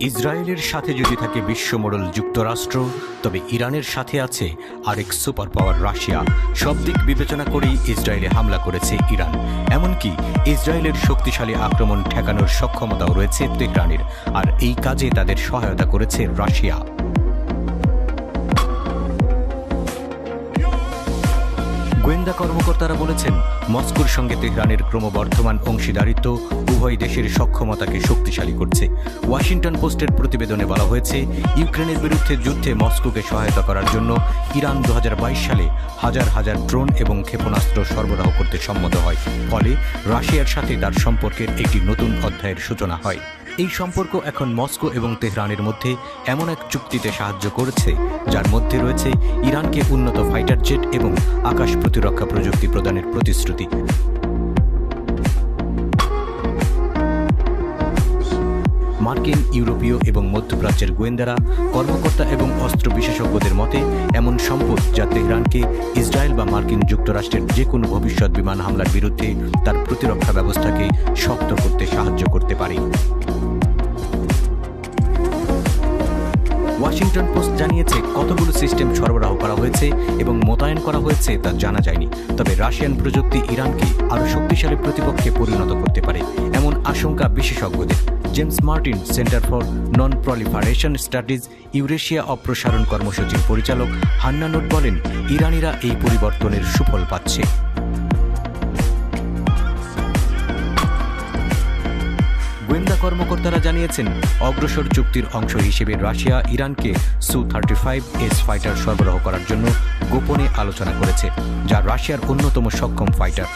ইসরায়েলের সাথে যদি থাকে বিশ্বমোড়ল যুক্তরাষ্ট্র, তবে ইরানের সাথে আছে আরেক সুপার পাওয়ার রাশিয়া। সব দিক বিবেচনা করেই ইসরায়েলে হামলা করেছে ইরান। এমনকি ইসরায়েলের শক্তিশালী আক্রমণ ঠেকানোর সক্ষমতাও রয়েছে তেহরানের, আর এই কাজে তাদের সহায়তা করেছে রাশিয়া। গোয়েন্দা কর্মকর্তারা বলেছেন, মস্কোর সঙ্গে তেহরানের ক্রমবর্ধমান অংশীদারিত্ব উভয় দেশের সক্ষমতাকে শক্তিশালী করছে। ওয়াশিংটন পোস্টের প্রতিবেদনে বলা হয়েছে, ইউক্রেনের বিরুদ্ধে যুদ্ধে মস্কোকে সহায়তা করার জন্য ইরান 2022 সালে হাজার হাজার ড্রোন এবং ক্ষেপণাস্ত্র সরবরাহ করতে সম্মত হয়। ফলে রাশিয়ার সাথে তার সম্পর্কের একটি নতুন অধ্যায়ের সূচনা হয়। এই সম্পর্ক এখন মস্কো এবং তেহরানের মধ্যে এমন এক চুক্তিতে সাহায্য করেছে, যার মধ্যে রয়েছে ইরানকে উন্নত ফাইটার জেট এবং আকাশ প্রতিরক্ষা প্রযুক্তি প্রদানের প্রতিশ্রুতি। মার্কিন, ইউরোপীয় এবং মধ্যপ্রাচ্যের গোয়েন্দারা, কর্মকর্তা এবং অস্ত্র বিশেষজ্ঞদের মতে, এমন সম্পদ যা তেহরানকে ইসরায়েল বা মার্কিন যুক্তরাষ্ট্রের যে কোনো ভবিষ্যৎ বিমান হামলার বিরুদ্ধে তার প্রতিরক্ষা ব্যবস্থাকে শক্ত করতে সাহায্য করতে পারে। ওয়াশিংটন পোস্ট জানিয়েছে, কতগুলো সিস্টেম সরবরাহ করা হয়েছে এবং মোতায়েন করা হয়েছে তা জানা যায়নি। তবে রাশিয়ান প্রযুক্তি ইরানকে আরও শক্তিশালী প্রতিপক্ষে পরিণত করতে পারে, এমন আশঙ্কা বিশেষজ্ঞদের। James Martin, Center for non proliferation studies, Eurasia অপ্রসারণ কর্মসূচির পরিচালক হান্না নোট বলেন, ইরানিরা এই পরিবর্তনের সুফল পাচ্ছে। গোয়েন্দা কর্মকর্তারা জানিয়েছেন, অগ্রসর চুক্তির অংশ হিসেবে রাশিয়া ইরানকে Su-35S ফাইটার সরবরাহ করার জন্য গোপনে আলোচনা করেছে, যা রাশিয়ার অন্যতম সক্ষম ফাইটার।